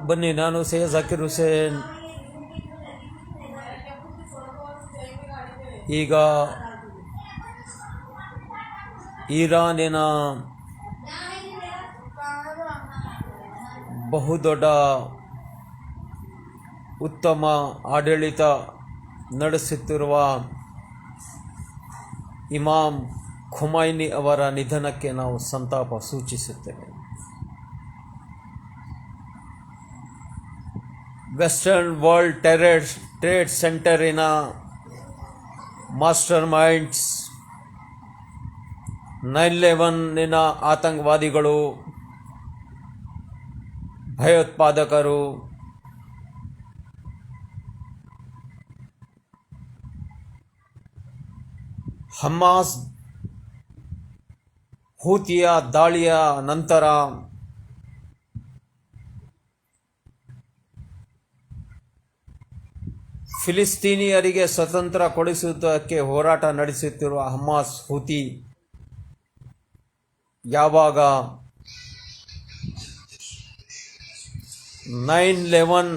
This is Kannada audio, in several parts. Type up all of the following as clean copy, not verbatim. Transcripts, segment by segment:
ಬನ್ನಿ, ನಾನು ಸೈಯದ್ ಜಾಕಿರ್ ಹುಸೇನ್. ಈಗ ಇರಾನಿನ ಬಹುದೊಡ್ಡ ಉತ್ತಮ ಆಡಳಿತ ನಡೆಸುತ್ತಿರುವ ಇಮಾಮ್ ಖೊಮೈನಿ ಅವರ ನಿಧನಕ್ಕೆ ನಾವು ಸಂತಾಪ ಸೂಚಿಸುತ್ತೇವೆ. ವೆಸ್ಟರ್ನ್ ವರ್ಲ್ಡ್ ಟ್ರೇಡ್ ಸೆಂಟರಿನ ಮಾಸ್ಟರ್ ಮೈಂಡ್ಸ್, 9/11 ಆತಂಕವಾದಿಗಳು, ಭಯೋತ್ಪಾದಕರು, ಹಮಾಸ್ ಹೂತಿಯ ದಾಳಿಯ ನಂತರ ಫಿಲಿಸ್ತೀನಿಯರಿಗೆ ಸ್ವತಂತ್ರ ಕೊಡಿಸುವುದಕ್ಕೆ ಹೋರಾಟ ನಡೆಸುತ್ತಿರುವ ಹಮಾಸ್ ಹೂತಿ ಯಾವಾಗ 9/11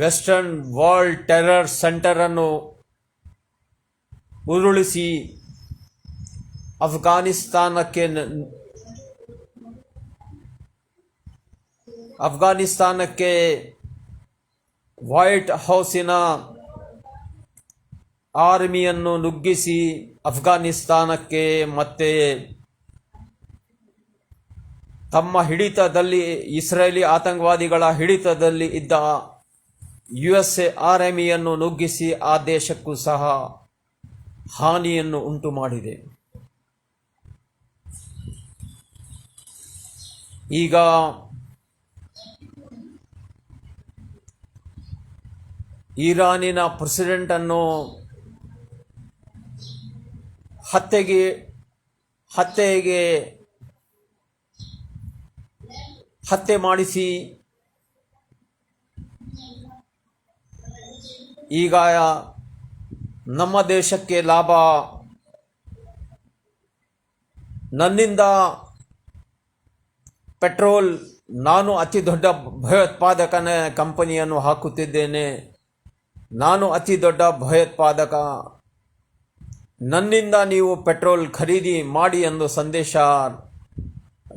ವೆಸ್ಟರ್ನ್ ವರ್ಲ್ಡ್ ಟೆರರ್ ಸೆಂಟರನ್ನು ಉರುಳಿಸಿ ಅಫ್ಘಾನಿಸ್ತಾನಕ್ಕೆ ವೈಟ್ ಹೌಸಿನ ಆರ್ಮಿಯನ್ನು ನುಗ್ಗಿಸಿ ಅಫ್ಘಾನಿಸ್ತಾನಕ್ಕೆ ಮತ್ತೆ ತಮ್ಮ ಹಿಡಿತದಲ್ಲಿ, ಇಸ್ರೇಲಿ ಆತಂಕವಾದಿಗಳ ಹಿಡಿತದಲ್ಲಿ ಇದ್ದ USA ಆರ್ಮಿಯನ್ನು ನುಗ್ಗಿಸಿ ಆ ದೇಶಕ್ಕೂ ಸಹ ಹಾನಿಯನ್ನು ಉಂಟು ಮಾಡಿದೆ. ಈಗ ಇರಾನಿನ ಪ್ರೆಸಿಡೆಂಟನ್ನು ಹತ್ಯೆ ಮಾಡಿಸಿ ಈಗ ನಮ್ಮ ದೇಶಕ್ಕೆ ಲಾಭ, ನನ್ನಿಂದ ಪೆಟ್ರೋಲ್, ನಾನು ಅತಿ ದೊಡ್ಡ ಭಯೋತ್ಪಾದಕನ ಕಂಪನಿಯನ್ನು ಹಾಕುತ್ತಿದ್ದೇನೆ, ನಾನು ಅತಿ ದೊಡ್ಡ ಭಯೋತ್ಪಾದಕ, ನನ್ನಿಂದ ನೀವು ಪೆಟ್ರೋಲ್ ಖರೀದಿ ಮಾಡಿ ಎಂದು ಸಂದೇಶ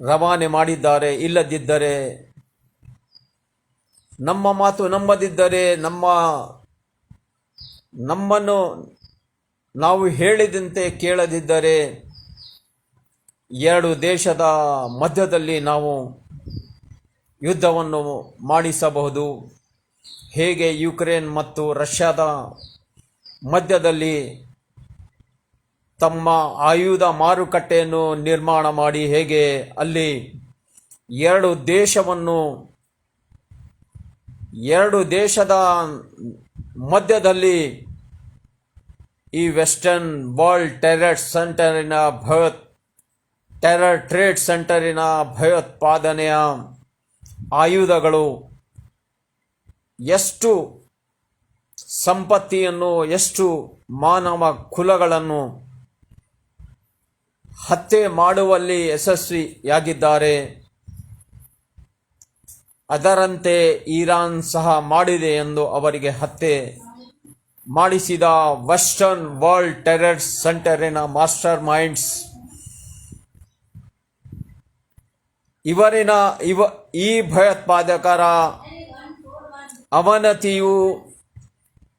ರವಾನೆ ಮಾಡಿದ್ದಾರೆ. ಇಲ್ಲದಿದ್ದರೆ, ನಮ್ಮ ಮಾತು ನಂಬದಿದ್ದರೆ, ನಮ್ಮನ್ನು ನಾವು ಹೇಳಿದಂತೆ ಕೇಳದಿದ್ದರೆ, ಎರಡು ದೇಶದ ಮಧ್ಯದಲ್ಲಿ ನಾವು ಯುದ್ಧವನ್ನು ಮಾಡಿಸಬಹುದು. ಹೇಗೆ ಯುಕ್ರೇನ್ ಮತ್ತು ರಷ್ಯಾದ ಮಧ್ಯದಲ್ಲಿ ತಮ್ಮ ಆಯುಧ ಮಾರುಕಟ್ಟೆಯನ್ನು ನಿರ್ಮಾಣ ಮಾಡಿ, ಹೇಗೆ ಅಲ್ಲಿ ಎರಡು ದೇಶದ ಮಧ್ಯದಲ್ಲಿ ಈ ವೆಸ್ಟರ್ನ್ ವರ್ಲ್ಡ್ ಟ್ರೇಡ್ ಸೆಂಟರಿನ ಭಯೋತ್ಪಾದನೆಯ ಆಯುಧಗಳು ಎಷ್ಟು ಸಂಪತ್ತಿಯನ್ನು, ಎಷ್ಟು ಮಾನವ ಕುಲಗಳನ್ನು ಹತ್ಯೆ ಮಾಡುವಲ್ಲಿ ಯಶಸ್ವಿಯಾಗಿದ್ದಾರೆ, ಅದರಂತೆ ಇರಾನ್ ಸಹ ಮಾಡಿದೆ ಎಂದು ಅವರಿಗೆ ಹತ್ಯೆ ಮಾಡಿಸಿದ ವೆಸ್ಟರ್ನ್ ವರ್ಲ್ಡ್ ಟೆರರ್ ಸೆಂಟರಿನ ಮಾಸ್ಟರ್ ಮೈಂಡ್ಸ್ ಈ ಭಯೋತ್ಪಾದಕರ ಅವನತಿಯು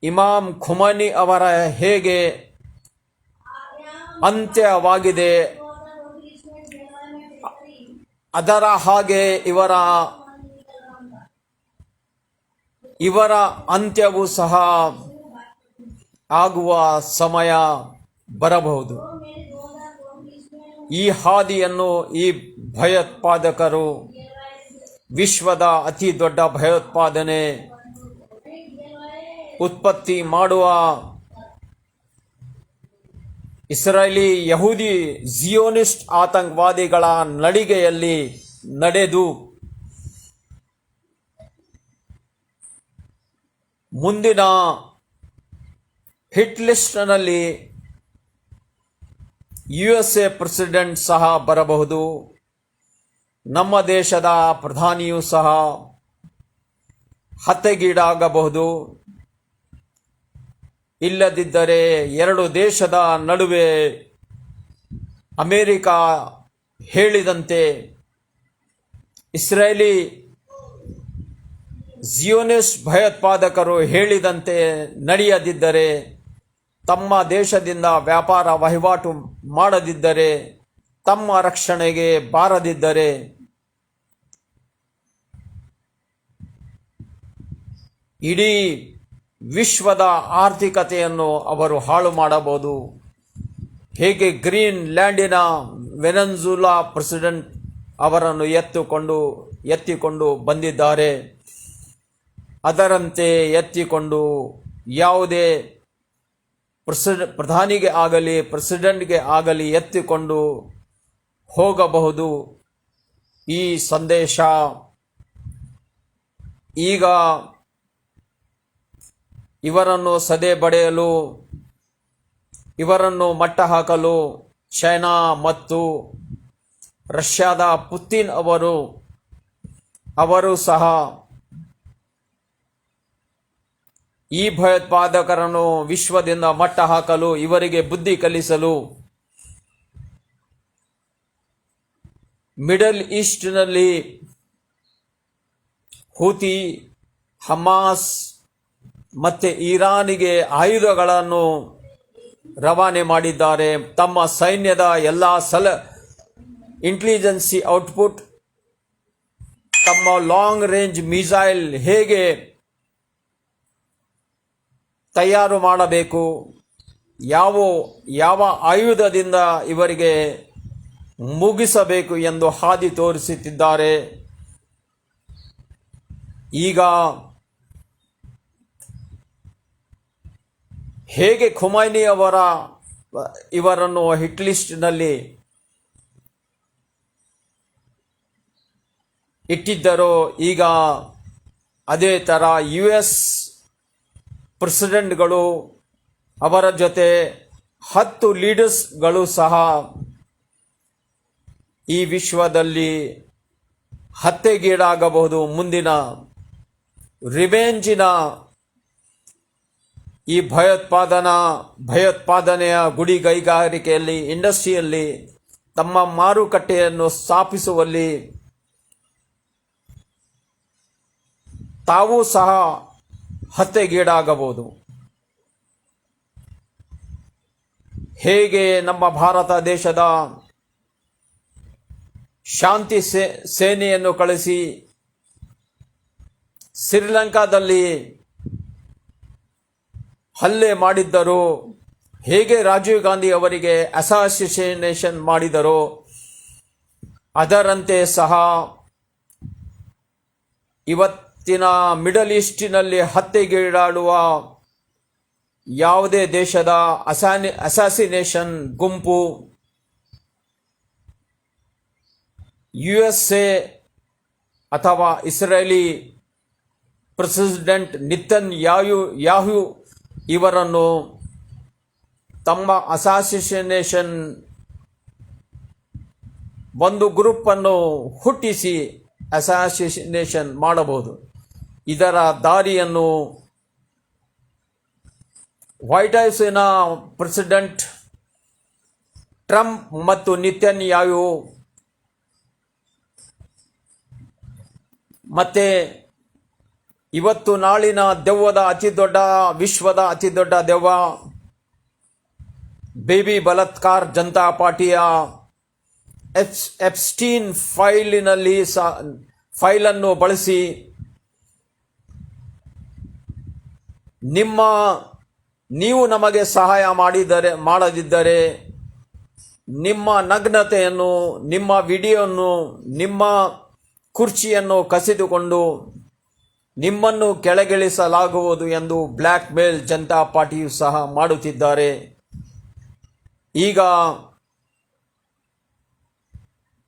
ಇಮಾಮ್ ಖೊಮೈನಿ ಅವರ ಹೇಗೆ ಅಂತ್ಯವಾಗಿದೆ, ಅದರ ಹಾಗೆ ಇವರ ಅಂತ್ಯವೂ ಸಹ ಆಗುವ ಸಮಯ ಬರಬಹುದು. ಈ ಹಾದಿಯನ್ನು ಈ ಭಯೋತ್ಪಾದಕರು, ವಿಶ್ವದ ಅತಿ ದೊಡ್ಡ ಭಯೋತ್ಪಾದನೆ ಉತ್ಪತ್ತಿ ಮಾಡುವ ಇಸ್ರೇಲಿ ಯಹೂದಿ ಜಿಯೋನಿಸ್ಟ್ ಆತಂಕವಾದಿಗಳ ನಡಿಗೆಯಲ್ಲಿ ನಡೆದು ಮುಂದಿನ ಹಿಟ್ ಲಿಸ್ಟ್ನಲ್ಲಿ USA ಪ್ರೆಸಿಡೆಂಟ್ ಸಹ ಬರಬಹುದು. ನಮ್ಮ ದೇಶದ ಪ್ರಧಾನಿಯೂ ಸಹ ಹತ್ಯೆಗೀಡಾಗಬಹುದು. ಇಲ್ಲದಿದ್ದರೆ ಎರಡು ದೇಶದ ನಡುವೆ ಅಮೆರಿಕ ಹೇಳಿದಂತೆ ಇಸ್ರೇಲಿ ಜಿಯೋನಿಸ್ಟ್ ಭಯೋತ್ಪಾದಕರು ಹೇಳಿದಂತೆ ನಡೆಯದಿದ್ದರೆ, ತಮ್ಮ ದೇಶದಿಂದ ವ್ಯಾಪಾರ ವಹಿವಾಟು ಮಾಡದಿದ್ದರೆ, ತಮ್ಮ ರಕ್ಷಣೆಗೆ ಬಾರದಿದ್ದರೆ ಇಡೀ ವಿಶ್ವದ ಆರ್ಥಿಕತೆಯನ್ನು ಅವರು ಹಾಳು ಮಾಡಬಹುದು. ಹೇಗೆ ಗ್ರೀನ್ ಲ್ಯಾಂಡಿನ ವೆನೆಜುಲಾ ಪ್ರೆಸಿಡೆಂಟ್ ಅವರನ್ನು ಎತ್ತಿಕೊಂಡು ಬಂದಿದ್ದಾರೆ, ಅದರಂತೆ ಎತ್ತಿಕೊಂಡು ಯಾವುದೇ ಪ್ರಧಾನಿಗೆ ಆಗಲಿ ಪ್ರೆಸಿಡೆಂಟ್ಗೆ ಆಗಲಿ ಎತ್ತಿಕೊಂಡು ಹೋಗಬಹುದು. ಈ ಸಂದೇಶ ಈಗ ಇವರನ್ನು ಸದೆ ಬಡಿಯಲು, ಇವರನ್ನು ಮಟ್ಟ ಹಾಕಲು ಚೈನಾ ಮತ್ತು ರಷ್ಯಾದ ಪುತಿನ್ ಅವರು ಸಹ ಈ ಭಯೋತ್ಪಾದಕರನ್ನು ವಿಶ್ವದಿಂದ ಮಟ್ಟ ಹಾಕಲು, ಇವರಿಗೆ ಬುದ್ಧಿ ಕಲಿಸಲು ಮಿಡಲ್ ಈಸ್ಟ್ನಲ್ಲಿ ಹೂತಿ, ಹಮಾಸ್ ಮತ್ತು ಇರಾನಿಗೆ ಆಯುಧಗಳನ್ನು ರವಾನೆ ಮಾಡಿದ್ದಾರೆ. ತಮ್ಮ ಸೈನ್ಯದ ಎಲ್ಲ ಇಂಟೆಲಿಜೆನ್ಸಿ ಔಟ್ಪುಟ್, ತಮ್ಮ ಲಾಂಗ್ ರೇಂಜ್ ಮಿಸೈಲ್ ಹೇಗೆ ತಯಾರು ಮಾಡಬೇಕು, ಯಾವ ಆಯುಧದಿಂದ ಇವರಿಗೆ ಮುಗಿಸಬೇಕು ಎಂದು ಹಾದಿ ತೋರಿಸುತ್ತಿದ್ದಾರೆ. ಈಗ ಹೇಗೆ ಖುಮೈನಿ ಇವರನ್ನು ಹಿಟ್ ಲಿಸ್ಟ್ನಲ್ಲಿ ಇಟ್ಟಿದ್ದರೋ, ಈಗ ಅದೇ ಥರ US ಪ್ರೆಸಿಡೆಂಟ್ಗಳು ಅವರ ಜೊತೆ 10 ಲೀಡರ್ಸ್ಗಳು ಸಹ ಈ ವಿಶ್ವದಲ್ಲಿ ಹತ್ಯೆಗೀಡಾಗಬಹುದು. ಮುಂದಿನ ರಿವೆಂಜಿನ ಈ ಭಯೋತ್ಪಾದನೆಯ ಗುಡಿಗೈಗಾರಿಕೆಯಲ್ಲಿ, ಇಂಡಸ್ಟ್ರಿಯಲ್ಲಿ ತಮ್ಮ ಮಾರುಕಟ್ಟೆಯನ್ನು ಸ್ಥಾಪಿಸುವಲ್ಲಿ ತಾವೂ ಸಹ ಹತ್ಯೆಗೀಡಾಗಬಹುದು. ಹೇಗೆ ನಮ್ಮ ಭಾರತ ದೇಶದ ಶಾಂತಿ ಸೇನೆಯನ್ನು ಕಳಿಸಿ ಶ್ರೀಲಂಕಾದಲ್ಲಿ ಹಲ್ಲೆ ಮಾಡಿದ್ದರು, ಹೇಗೆ ರಾಜೀವ್ ಗಾಂಧಿ ಅವರಿಗೆ ಅಸಾಸಿನೇಷನ್ ಮಾಡಿದರೋ, ಅದರಂತೆ ಸಹ ಇವತ್ತಿನ ಮಿಡಲ್ ಈಸ್ಟಿನಲ್ಲಿ ಹತ್ಯೆಗೀಡಾಡುವ ಯಾವುದೇ ದೇಶದ ಅಸಾಸಿನೇಷನ್ ಗುಂಪು USA ಅಥವಾ ಇಸ್ರೇಲಿ ಪ್ರೆಸಿಡೆಂಟ್ ನೆತನ್ಯಾಹು ಇವರನ್ನು ತಮ್ಮ ಅಸಾಸಿನೇಷನ್ ಒಂದು ಗ್ರೂಪನ್ನು ಹುಟ್ಟಿಸಿ ಅಸಾಸಿನೇಷನ್ ಮಾಡಬಹುದು. ಇದರ ದಾರಿಯನ್ನು ವೈಟ್ ಹೌಸಿನ ಪ್ರೆಸಿಡೆಂಟ್ ಟ್ರಂಪ್ ಮತ್ತು ನೆತನ್ಯಾಹು ಮತ್ತೆ ಇವತ್ತು ನಾಳಿನ ದೆವ್ವದ ವಿಶ್ವದ ಅತಿ ದೊಡ್ಡ ದೆವ್ವ ಬೇಬಿ ಬಲಾತ್ಕಾರ್ ಜನತಾ ಪಾರ್ಟಿಯ ಎಪ್ಸ್ಟೀನ್ ಫೈಲನ್ನು ಬಳಸಿ ನೀವು ನಮಗೆ ಸಹಾಯ ಮಾಡದಿದ್ದರೆ ನಿಮ್ಮ ನಗ್ನತೆಯನ್ನು, ನಿಮ್ಮ ವಿಡಿಯೋವನ್ನು, ನಿಮ್ಮ ಕುರ್ಚಿಯನ್ನು ಕಸಿದುಕೊಂಡು ನಿಮ್ಮನ್ನು ಕೆಳಗಿಳಿಸಲಾಗುವುದು ಎಂದು ಬ್ಲ್ಯಾಕ್ ಮೇಲ್ ಜನತಾ ಪಾರ್ಟಿಯು ಸಹ ಮಾಡುತ್ತಿದ್ದಾರೆ. ಈಗ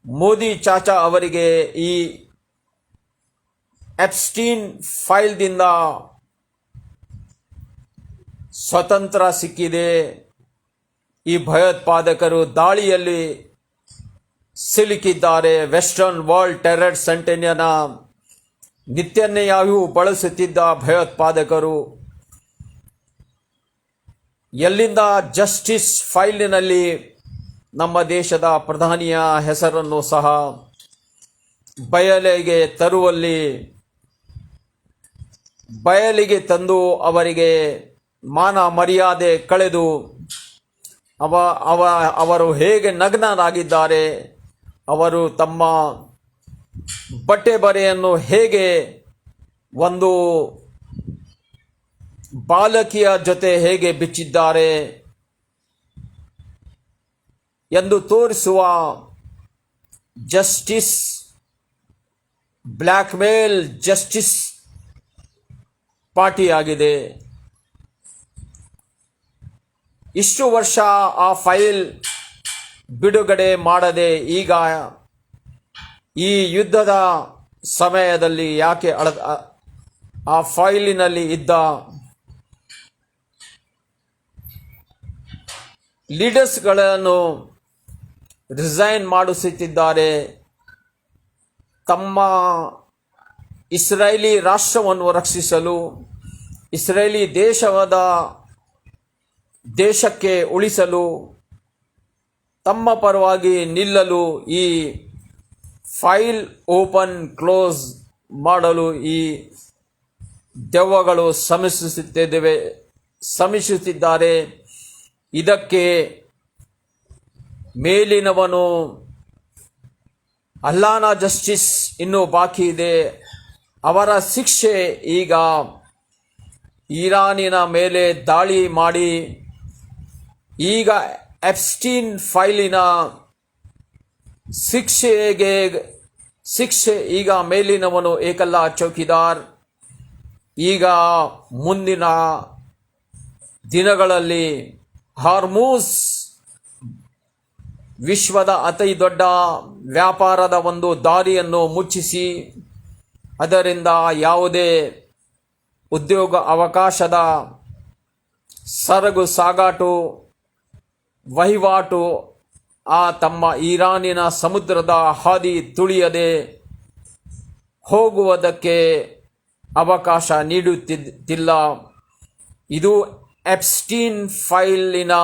ಮೋದಿ ಚಾಚಾ ಅವರಿಗೆ ಈ ಎಪ್ಸ್ಟೀನ್ ಫೈಲ್ದಿಂದ ಸ್ವತಂತ್ರ ಸಿಕ್ಕಿದೆ. ಈ ಭಯೋತ್ಪಾದಕರು ದಾಳಿಯಲ್ಲಿ ಸಿಲುಕಿದ್ದಾರೆ. ವೆಸ್ಟರ್ನ್ ವರ್ಲ್ಡ್ ಟೆರರ್ ಸೆಂಟೆನಿಯನ ನಿತ್ಯನೆಯಾಗೂ ಬಳಸುತ್ತಿದ್ದ ಭಯೋತ್ಪಾದಕರು ಎಲ್ಲಿಂದ ಜಸ್ಟಿಸ್ ಫೈಲಿನಲ್ಲಿ ನಮ್ಮ ದೇಶದ ಪ್ರಧಾನಿಯ ಹೆಸರನ್ನು ಸಹ ಬಯಲಿಗೆ ತಂದು ಅವರಿಗೆ ಮಾನ ಮರ್ಯಾದೆ ಕಳೆದು ಅವರು ಹೇಗೆ ನಗ್ನರಾಗಿದ್ದಾರೆ, ಅವರು ತಮ್ಮ ಬಟ್ಟೆ ಬರೆಯನ್ನು ಹೇಗೆ ಒಂದು ಬಾಲಕಿಯ ಜೊತೆ ಹೇಗೆ ಬಿಚ್ಚಿದ್ದಾರೆ ಎಂದು ತೋರಿಸುವ ಜಸ್ಟಿಸ್, ಬ್ಲ್ಯಾಕ್ ಮೇಲ್ ಜಸ್ಟಿಸ್ ಪಾರ್ಟಿಯಾಗಿದೆ. ಇಷ್ಟು ವರ್ಷ ಆ ಫೈಲ್ ಬಿಡುಗಡೆ ಮಾಡದೆ ಈಗ ಈ ಯುದ್ಧದ ಸಮಯದಲ್ಲಿ ಯಾಕೆ ಆ ಫೈಲಿನಲ್ಲಿ ಇದ್ದ ಲೀಡರ್ಸ್ಗಳನ್ನು ರಿಸೈನ್ ಮಾಡಿಸುತ್ತಿದ್ದಾರೆ. ತಮ್ಮ ಇಸ್ರೇಲಿ ರಾಷ್ಟ್ರವನ್ನು ರಕ್ಷಿಸಲು, ಇಸ್ರೇಲಿ ದೇಶಕ್ಕೆ ಉಳಿಸಲು, ತಮ್ಮ ಪರವಾಗಿ ನಿಲ್ಲಲು ಈ ಫೈಲ್ ಓಪನ್ ಕ್ಲೋಸ್ ಮಾಡಲು ಈ ದೆವ್ವಗಳು ಶ್ರಮಿಸುತ್ತಿದ್ದಾರೆ. ಇದಕ್ಕೆ ಮೇಲಿನವನು ಅಲ್ಲಾನ ಜಸ್ಟಿಸ್ ಇನ್ನೂ ಬಾಕಿ ಇದೆ. ಅವರ ಶಿಕ್ಷೆ ಈಗ ಇರಾನಿನ ಮೇಲೆ ದಾಳಿ ಮಾಡಿ ಈಗ ಎಪ್ಸ್ಟೀನ್ ಫೈಲಿನ ಶಿಕ್ಷೆ ಈಗ ಮೇಲಿನವನು ಏಕಲ್ಲಾ ಚೌಕಿದಾರ್. ಈಗ ಮುಂದಿನ ದಿನಗಳಲ್ಲಿ ಹಾರ್ಮೂಸ್ ವಿಶ್ವದ ಅತಿ ದೊಡ್ಡ ವ್ಯಾಪಾರದ ಒಂದು ದಾರಿಯನ್ನು ಮುಚ್ಚಿಸಿ ಅದರಿಂದ ಯಾವುದೇ ಉದ್ಯೋಗ ಅವಕಾಶದ ಸರಕು ಸಾಗಾಟು ವಹಿವಾಟು ತಮ್ಮ ಇರಾನಿನ ಸಮುದ್ರದ ಹಾದಿ ತುಳಿಯದೆ ಹೋಗುವುದಕ್ಕೆ ಅವಕಾಶ ನೀಡುತ್ತಿಲ್ಲ. ಇದು ಎಪ್ಸ್ಟೀನ್ ಫೈಲಿನ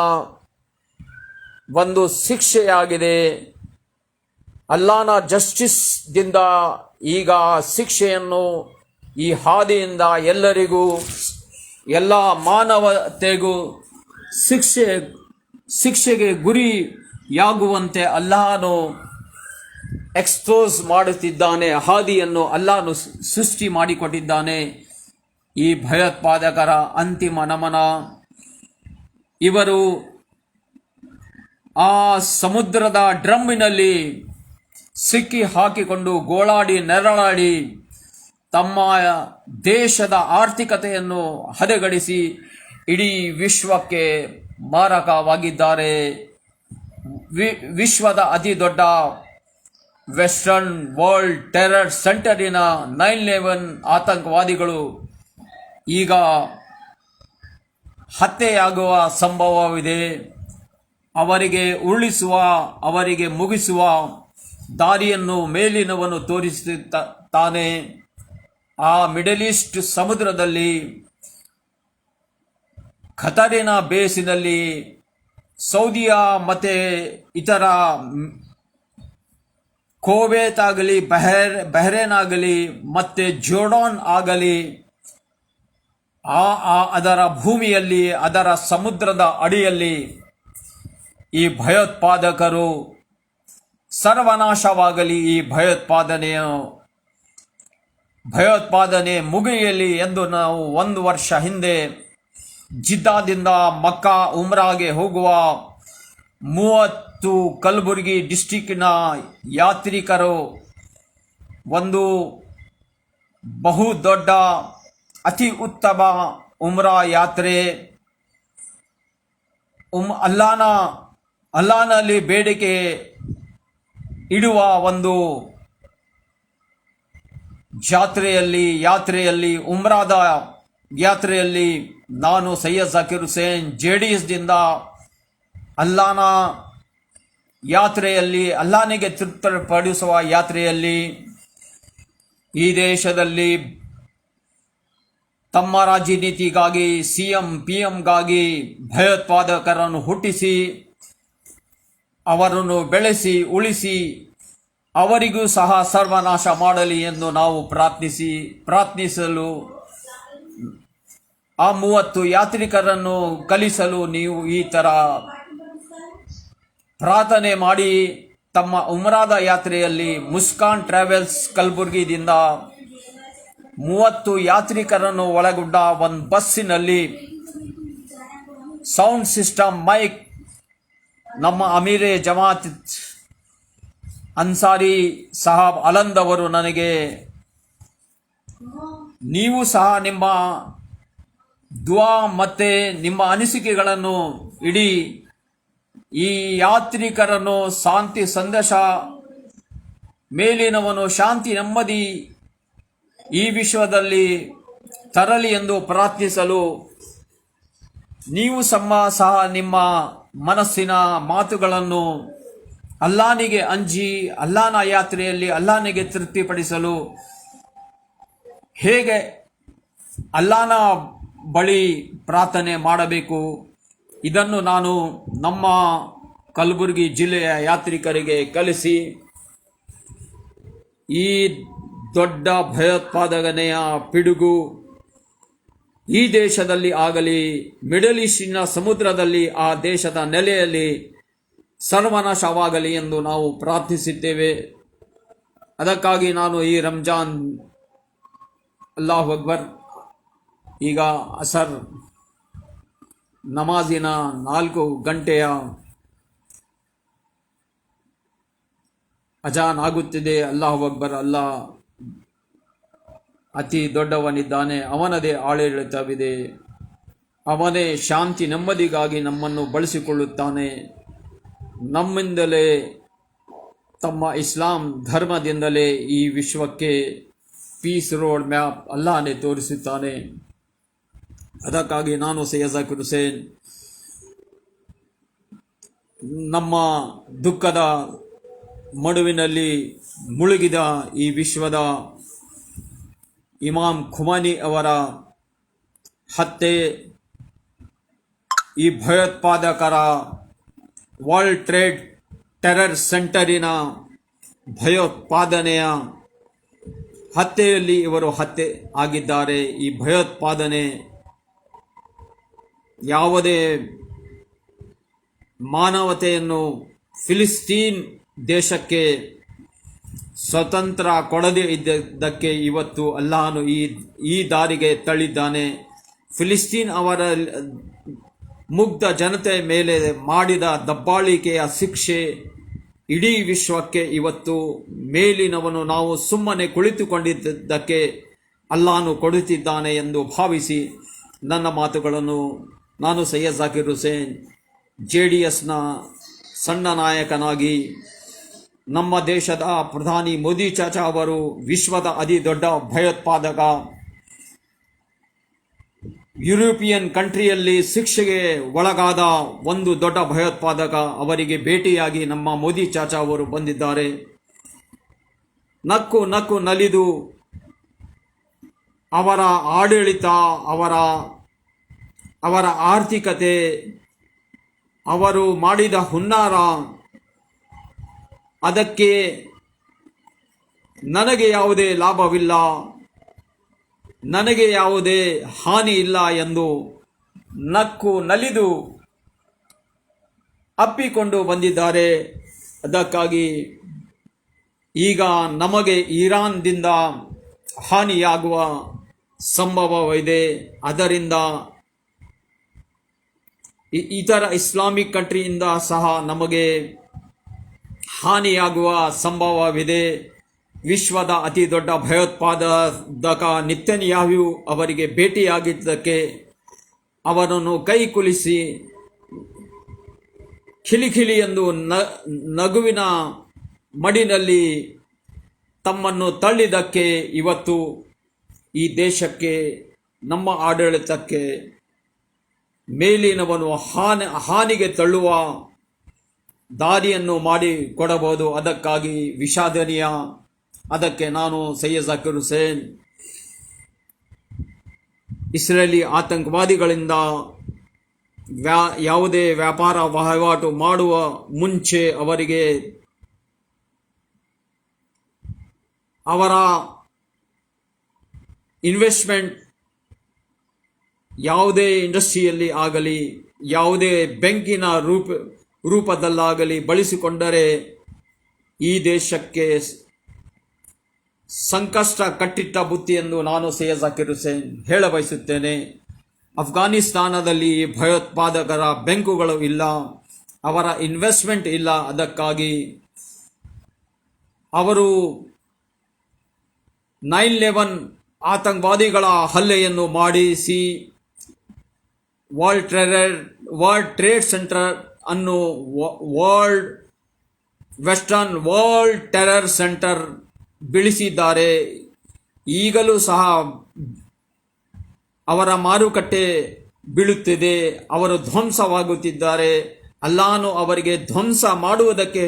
ಒಂದು ಶಿಕ್ಷೆಯಾಗಿದೆ. ಅಲ್ಲಾನ ಜಸ್ಟಿಸ್ದಿಂದ ಈಗ ಶಿಕ್ಷೆಯನ್ನು ಈ ಹಾದಿಯಿಂದ ಎಲ್ಲರಿಗೂ, ಎಲ್ಲ ಮಾನವತೆಗೂ ಶಿಕ್ಷೆಗೆ ಗುರಿಯಾಗುವಂತೆ ಅಲ್ಲಾಹನು ಎಕ್ಸ್ಪೋಸ್ ಮಾಡುತ್ತಿದ್ದಾನೆ. ಹಾದಿಯನ್ನು ಅಲ್ಲಾಹನು ಸೃಷ್ಟಿ ಮಾಡಿಕೊಟ್ಟಿದ್ದಾನೆ. ಈ ಭಯೋತ್ಪಾದಕರ ಅಂತಿಮ ನಮನ. ಇವರು ಆ ಸಮುದ್ರದ ಡ್ರಮ್ಮಿನಲ್ಲಿ ಸಿಕ್ಕಿ ಹಾಕಿಕೊಂಡು ಗೋಳಾಡಿ ನೆರಳಾಡಿ ತಮ್ಮ ದೇಶದ ಆರ್ಥಿಕತೆಯನ್ನು ಹದಗೆಡಿಸಿ ಇಡೀ ವಿಶ್ವಕ್ಕೆ ಮಾರಕವಾಗಿದ್ದಾರೆ. ವಿಶ್ವದ ಅತಿ ದೊಡ್ಡ ವೆಸ್ಟರ್ನ್ ವರ್ಲ್ಡ್ ಟೆರರ್ ಸೆಂಟರಿನ 9/11 ಆತಂಕವಾದಿಗಳು ಈಗ ಹತ್ಯೆಯಾಗುವ ಸಂಭವವಿದೆ. ಅವರಿಗೆ ಉರುಳಿಸುವ, ಅವರಿಗೆ ಮುಗಿಸುವ ದಾರಿಯನ್ನು ಮೇಲಿನವನು ತೋರಿಸುತ್ತಾನೆ. ಆ ಮಿಡಲ್ ಈಸ್ಟ್ ಸಮುದ್ರದಲ್ಲಿ ಖತರಿನ ಬೇಸಿನಲ್ಲಿ ಸೌದಿಯಾ ಮತ್ತು ಇತರ ಕೋವೇತ್ ಆಗಲಿ, ಬಹ್ರೇನ್ ಆಗಲಿ ಮತ್ತು ಜೋರ್ಡಾನ್ ಆಗಲಿ ಅದರ ಭೂಮಿಯಲ್ಲಿ, ಅದರ ಸಮುದ್ರದ ಅಡಿಯಲ್ಲಿ ಈ ಭಯೋತ್ಪಾದಕರು ಸರ್ವನಾಶವಾಗಲಿ. ಈ ಭಯೋತ್ಪಾದನೆ ಮುಗಿಯಲಿ ಎಂದು ನಾವು 1 ವರ್ಷ ಹಿಂದೆ ಜಿದ್ದಾದಿಂದ ಮಕ್ಕಾ ಉಮ್ರಾಗೆ ಹೋಗುವ 30 ಕಲಬುರಗಿ ಡಿಸ್ಟಿಕ್ನ ಯಾತ್ರಿಕರು ಒಂದು ಬಹು ದೊಡ್ಡ ಅತಿ ಉತ್ತಮ ಉಮ್ರಾ ಯಾತ್ರೆ, ಅಲ್ಲಾನಲ್ಲಿ ಬೇಡಿಕೆ ಇಡುವ ಒಂದು ಯಾತ್ರೆಯಲ್ಲಿ ಉಮ್ರಾದ ಯಾತ್ರೆಯಲ್ಲಿ ನಾನು ಸೈಯದ್ ಜಾಕಿರ್ ಹುಸೇನ್ JDSದಿಂದ ಅಲ್ಲಾನ ಯಾತ್ರೆಯಲ್ಲಿ, ಅಲ್ಲಾಹನಿಗೆ ತೃಪ್ತಿಪಡಿಸುವ ಯಾತ್ರೆಯಲ್ಲಿ ಈ ದೇಶದಲ್ಲಿ ತಮ್ಮ ರಾಜನೀತಿಗಾಗಿ, ಸಿಎಂ ಪಿಎಂಗಾಗಿ ಭಯೋತ್ಪಾದಕರನ್ನು ಹುಟ್ಟಿಸಿ ಅವರನ್ನು ಬೆಳೆಸಿ ಉಳಿಸಿ ಅವರಿಗೂ ಸಹ ಸರ್ವನಾಶ ಮಾಡಲಿ ಎಂದು ನಾವು ಪ್ರಾರ್ಥಿಸಲು ಆ 30 ಯಾತ್ರಿಕರನ್ನು ಕಲಿಸಲು ನೀವು ಈ ಥರ ಪ್ರಾರ್ಥನೆ ಮಾಡಿ ತಮ್ಮ ಉಮ್ರಾದ ಯಾತ್ರೆಯಲ್ಲಿ ಮುಸ್ಕಾನ್ ಟ್ರಾವೆಲ್ಸ್ ಕಲಬುರ್ಗಿದಿಂದ 30 ಯಾತ್ರಿಕರನ್ನು ಒಳಗೊಂಡ ಒಂದು ಬಸ್ಸಿನಲ್ಲಿ ಸೌಂಡ್ ಸಿಸ್ಟಮ್, ಮೈಕ್, ನಮ್ಮ ಅಮೀರೆ ಜಮಾತ್ ಅನ್ಸಾರಿ ಸಾಹಬ್ ಅಲಂದ್ ಅವರು ನನಗೆ ನೀವು ಸಹ ನಿಮ್ಮ ದುವಾ ಮತ್ತು ನಿಮ್ಮ ಅನಿಸಿಕೆಗಳನ್ನು ಇಡೀ ಈ ಯಾತ್ರಿಕರನ್ನು ಶಾಂತಿ ಸಂದೇಶ, ಮೇಲಿನವನು ಶಾಂತಿ ನೆಮ್ಮದಿ ಈ ವಿಶ್ವದಲ್ಲಿ ತರಲಿ ಎಂದು ಪ್ರಾರ್ಥಿಸಲು ನೀವು ಸಹ ನಿಮ್ಮ ಮನಸ್ಸಿನ ಮಾತುಗಳನ್ನು ಅಲ್ಲಾಹನಿಗೆ ಅಂಜಿ ಅಲ್ಲಾಹನ ಯಾತ್ರೆಯಲ್ಲಿ ಅಲ್ಲಾಹನಿಗೆ ತೃಪ್ತಿಪಡಿಸಲು ಹೇಗೆ ಅಲ್ಲಾಹನ ಬಳಿ ಪ್ರಾರ್ಥನೆ ಮಾಡಬೇಕು, ಇದನ್ನು ನಾನು ನಮ್ಮ ಕಲಬುರಗಿ ಜಿಲ್ಲೆಯ ಯಾತ್ರಿಕರಿಗೆ ಕಲಿಸಿ ಈ ದೊಡ್ಡ ಭಯೋತ್ಪಾದನೆಯ ಪಿಡುಗು ಈ ದೇಶದಲ್ಲಿ ಆಗಲಿ, ಮಿಡಲ್ ಈಸ್ಟಿನ ಸಮುದ್ರದಲ್ಲಿ ಆ ದೇಶದ ನೆಲೆಯಲ್ಲಿ ಸರ್ವನಾಶವಾಗಲಿ ಎಂದು ನಾವು ಪ್ರಾರ್ಥಿಸಿದ್ದೇವೆ. ಅದಕ್ಕಾಗಿ ನಾನು ಈ ರಂಜಾನ್, ಅಲ್ಲಾಹು ಅಕ್ಬರ್, ಈಗ ಅಸರ್ ನಮಾಜಿನ 4 ಗಂಟೆಯ ಅಜಾನ್ ಆಗುತ್ತಿದೆ. ಅಲ್ಲಾಹು ಅಕ್ಬರ್, ಅಲ್ಲಾ ಅತಿ ದೊಡ್ಡವನಿದ್ದಾನೆ, ಅವನದೇ ಆಡಳಿತವಿದೆ, ಅವನೇ ಶಾಂತಿ ನೆಮ್ಮದಿಗಾಗಿ ನಮ್ಮನ್ನು ಬಳಸಿಕೊಳ್ಳುತ್ತಾನೆ. ನಮ್ಮಿಂದಲೇ, ತಮ್ಮ ಇಸ್ಲಾಂ ಧರ್ಮದಿಂದಲೇ ಈ ವಿಶ್ವಕ್ಕೆ ಪೀಸ್ ರೋಡ್ ಮ್ಯಾಪ್ ಅಲ್ಲಾಹನೇ ತೋರಿಸುತ್ತಾನೆ. ಅದಕ್ಕಾಗಿ ನಾನು ಸೈಯದ್ ಜಾಕಿರ್ ಹುಸೇನ್ ನಮ್ಮ ದುಃಖದ ಮಡುವಿನಲ್ಲಿ ಮುಳುಗಿದ ಈ ವಿಶ್ವದ ಇಮಾಮ್ ಖುಮಾನಿ ಅವರ ಹತ್ಯೆ, ಈ ಭಯೋತ್ಪಾದಕರ ವರ್ಲ್ಡ್ ಟ್ರೇಡ್ ಟೆರರ್ ಸೆಂಟರಿನ ಭಯೋತ್ಪಾದನೆಯ ಹತ್ಯೆಯಲ್ಲಿ ಇವರು ಹತ್ಯೆ ಆಗಿದ್ದಾರೆ. ಈ ಭಯೋತ್ಪಾದನೆ ಯಾವುದೇ ಮಾನವತೆಯನ್ನು, ಫಿಲಿಸ್ತೀನ್ ದೇಶಕ್ಕೆ ಸ್ವತಂತ್ರ ಕೊಡದೇ ಇದ್ದದ್ದಕ್ಕೆ ಇವತ್ತು ಅಲ್ಲಾಹನು ಈ ದಾರಿಗೆ ತಳ್ಳಿದ್ದಾನೆ. ಫಿಲಿಸ್ತೀನ್ ಅವರ ಮುಗ್ಧ ಜನತೆ ಮೇಲೆ ಮಾಡಿದ ದಬ್ಬಾಳಿಕೆಯ ಶಿಕ್ಷೆ ಇಡೀ ವಿಶ್ವಕ್ಕೆ ಇವತ್ತು ಮೇಲಿನವನು ನಾವು ಸುಮ್ಮನೆ ಕುಳಿತುಕೊಂಡಿದ್ದಕ್ಕೆ ಅಲ್ಲಾಹನು ಕೊಡುತ್ತಿದ್ದಾನೆ ಎಂದು ಭಾವಿಸಿ ನನ್ನ ಮಾತುಗಳನ್ನು ನಾನು ಸೈಯದ್ ಜಾಕಿರ್ ಹುಸೇನ್ JDSನ ಸಣ್ಣ ನಾಯಕನಾಗಿ, ನಮ್ಮ ದೇಶದ ಪ್ರಧಾನಿ ಮೋದಿ ಚಾಚಾ ಅವರು ವಿಶ್ವದ ಅತಿ ದೊಡ್ಡ ಭಯೋತ್ಪಾದಕ, ಯುರೋಪಿಯನ್ ಕಂಟ್ರಿಯಲ್ಲಿ ಶಿಕ್ಷೆಗೆ ಒಳಗಾದ ಒಂದು ದೊಡ್ಡ ಭಯೋತ್ಪಾದಕ ಅವರಿಗೆ ಭೇಟಿಯಾಗಿ ನಮ್ಮ ಮೋದಿ ಚಾಚಾ ಅವರು ಬಂದಿದ್ದಾರೆ. ನಕ್ಕು ನಕ್ಕು ನಲಿದು ಅವರ ಆಡಳಿತ, ಅವರ ಆರ್ಥಿಕತೆ, ಅವರು ಮಾಡಿದ ಹುನ್ನಾರ, ಅದಕ್ಕೆ ನನಗೆ ಯಾವುದೇ ಲಾಭವಿಲ್ಲ, ನನಗೆ ಯಾವುದೇ ಹಾನಿ ಇಲ್ಲ ಎಂದು ನಕ್ಕು ನಲಿದು ಅಪ್ಪಿಕೊಂಡು ಬಂದಿದ್ದಾರೆ. ಅದಕ್ಕಾಗಿ ಈಗ ನಮಗೆ ಇರಾನ್ದಿಂದ ಹಾನಿಯಾಗುವ ಸಂಭವವಿದೆ. ಅದರಿಂದ ಇತರ ಇಸ್ಲಾಮಿಕ್ ಕಂಟ್ರಿಯಿಂದ ಸಹ ನಮಗೆ ಹಾನಿಯಾಗುವ ಸಂಭವವಿದೆ. ವಿಶ್ವದ ಅತಿ ದೊಡ್ಡ ಭಯೋತ್ಪಾದಕ ನೆತನ್ಯಾಹು ಅವರಿಗೆ ಭೇಟಿಯಾಗಿದ್ದಕ್ಕೆ ಅವರನ್ನು ಕೈಕುಲಿಸಿ ಖಿಲಿಖಿಲಿ ಎಂದು ನಗುವಿನ ಮಡಿನಲ್ಲಿ ತಮ್ಮನ್ನು ತಳ್ಳಿದ್ದಕ್ಕೆ ಇವತ್ತು ಈ ದೇಶಕ್ಕೆ, ನಮ್ಮ ಆಡಳಿತಕ್ಕೆ ಮೇಲಿನವನು ಹಾನಿಗೆ ತಳ್ಳುವ ದಾರಿಯನ್ನು ಮಾಡಿ ಕೊಡಬಹುದು. ಅದಕ್ಕಾಗಿ ವಿಷಾದನೀಯ. ಅದಕ್ಕೆ ನಾನು ಸೈಯದ್ ಜಾಕಿರ್ ಹುಸೇನ್ ಇಸ್ರೇಲಿ ಆತಂಕವಾದಿಗಳಿಂದ ಯಾವುದೇ ವ್ಯಾಪಾರ ವಹಿವಾಟು ಮಾಡುವ ಮುಂಚೆ ಅವರಿಗೆ ಅವರ ಇನ್ವೆಸ್ಟ್ಮೆಂಟ್ ಯಾವುದೇ ಇಂಡಸ್ಟ್ರಿಯಲ್ಲಿ ಆಗಲಿ ಯಾವುದೇ ಬ್ಯಾಂಕಿನ ರೂಪದಲ್ಲಾಗಲಿ ಬಳಸಿಕೊಂಡರೆ ಈ ದೇಶಕ್ಕೆ ಸಂಕಷ್ಟ ಕಟ್ಟಿಟ್ಟ ಬುತ್ತಿಯೆಂದು ನಾನು ಸೈಯದ್ ಜಾಕಿರ್ ಹುಸೇನ್ ಹೇಳಬಯಸುತ್ತೇನೆ. ಅಫ್ಘಾನಿಸ್ತಾನದಲ್ಲಿ ಭಯೋತ್ಪಾದಕರ ಬ್ಯಾಂಕುಗಳು ಇಲ್ಲ, ಅವರ ಇನ್ವೆಸ್ಟ್ಮೆಂಟ್ ಇಲ್ಲ. ಅದಕ್ಕಾಗಿ ಅವರು 9/11 ಆತಂಕವಾದಿಗಳ ಹಲ್ಲೆಯನ್ನು ಮಾಡಿಸಿ ವರ್ಲ್ಡ್ ಟ್ರೇಡ್ ಸೆಂಟರ್ ಅನ್ನು ವೆಸ್ಟರ್ನ್ ವರ್ಲ್ಡ್ ಟೆರರ್ ಸೆಂಟರ್ ಬೀಳಿಸಿದ್ದಾರೆ. ಈಗಲೂ ಸಹ ಅವರ ಮಾರುಕಟ್ಟೆ ಬೀಳುತ್ತಿದೆ, ಅವರು ಧ್ವಂಸವಾಗುತ್ತಿದ್ದಾರೆ. ಅಲ್ಲಾಹನು ಅವರಿಗೆ ಧ್ವಂಸ ಮಾಡುವುದಕ್ಕೆ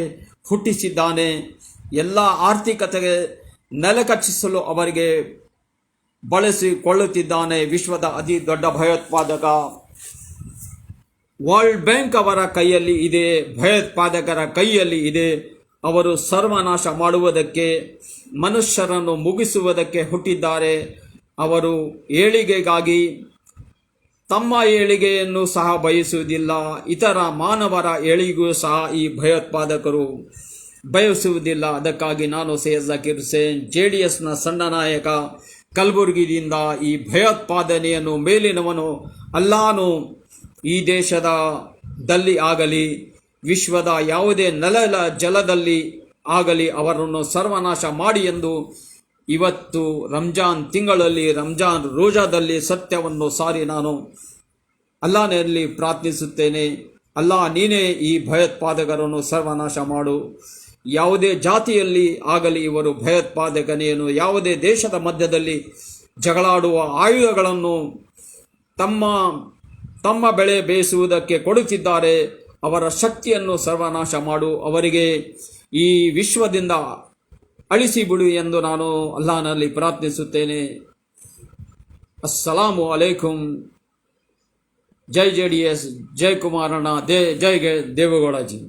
ಹುಟ್ಟಿಸಿದ್ದಾನೆ. ಎಲ್ಲ ಆರ್ಥಿಕತೆಗೆ ನೆಲಕಚ್ಚಿಸಲು ಅವರಿಗೆ ಬಳಸಿಕೊಳ್ಳುತ್ತಿದ್ದಾನೆ. ವಿಶ್ವದ ಅತಿ ದೊಡ್ಡ ಭಯೋತ್ಪಾದಕ ವರ್ಲ್ಡ್ ಬ್ಯಾಂಕ್ ಅವರ ಕೈಯಲ್ಲಿ ಇದೆ, ಭಯೋತ್ಪಾದಕರ ಕೈಯಲ್ಲಿ ಇದೆ. ಅವರು ಸರ್ವನಾಶ ಮಾಡುವುದಕ್ಕೆ, ಮನುಷ್ಯರನ್ನು ಮುಗಿಸುವುದಕ್ಕೆ ಹುಟ್ಟಿದ್ದಾರೆ. ಅವರು ಏಳಿಗೆಗಾಗಿ ತಮ್ಮ ಏಳಿಗೆಯನ್ನು ಸಹ ಬಯಸುವುದಿಲ್ಲ, ಇತರ ಮಾನವರ ಏಳಿಗೆಯೂ ಸಹ ಈ ಭಯೋತ್ಪಾದಕರು ಬಯಸುವುದಿಲ್ಲ. ಅದಕ್ಕಾಗಿ ನಾನು ಸೈಯದ್ ಜಾಕಿರ್ ಹುಸೇನ್ JDSನ ಸಣ್ಣ ನಾಯಕ ಕಲಬುರಗಿಯಿಂದ ಈ ಭಯೋತ್ಪಾದನೆಯನ್ನು ಮೇಲಿನವನು ಅಲ್ಲಾಹನು ಈ ದೇಶದಲ್ಲಿ ಆಗಲಿ ವಿಶ್ವದ ಯಾವುದೇ ನೆಲ ಜಲದಲ್ಲಿ ಆಗಲಿ ಅವರನ್ನು ಸರ್ವನಾಶ ಮಾಡಿ ಎಂದು ಇವತ್ತು ರಂಜಾನ್ ತಿಂಗಳಲ್ಲಿ ರಂಜಾನ್ ರೋಜಾದಲ್ಲಿ ಸತ್ಯವನ್ನು ಸಾರಿ ನಾನು ಅಲ್ಲಾಹನಲ್ಲಿ ಪ್ರಾರ್ಥಿಸುತ್ತೇನೆ. ಅಲ್ಲಾಹ್ ನೀನೇ ಈ ಭಯೋತ್ಪಾದಕರನ್ನು ಸರ್ವನಾಶ ಮಾಡು. ಯಾವುದೇ ಜಾತಿಯಲ್ಲಿ ಆಗಲಿ ಇವರು ಭಯೋತ್ಪಾದಕನೆಯನ್ನು ಯಾವುದೇ ದೇಶದ ಮಧ್ಯದಲ್ಲಿ ಜಗಳಾಡುವ ಆಯುಧಗಳನ್ನು ತಮ್ಮ ಬೆಳೆ ಬೇಯಿಸುವುದಕ್ಕೆ ಕೊಡುತ್ತಿದ್ದಾರೆ. ಅವರ ಶಕ್ತಿಯನ್ನು ಸರ್ವನಾಶ ಮಾಡು, ಅವರಿಗೆ ಈ ವಿಶ್ವದಿಂದ ಅಳಿಸಿಬಿಡು ಎಂದು ನಾನು ಅಲ್ಲಾಹನಲ್ಲಿ ಪ್ರಾರ್ಥಿಸುತ್ತೇನೆ. ಅಸ್ಸಲಾಮು ಅಲೈಕುಂ. ಜೈ JDS, ಜೈ ಕುಮಾರಣ್ಣ, ಜೈ ದೇವೇಗೌಡಜಿ.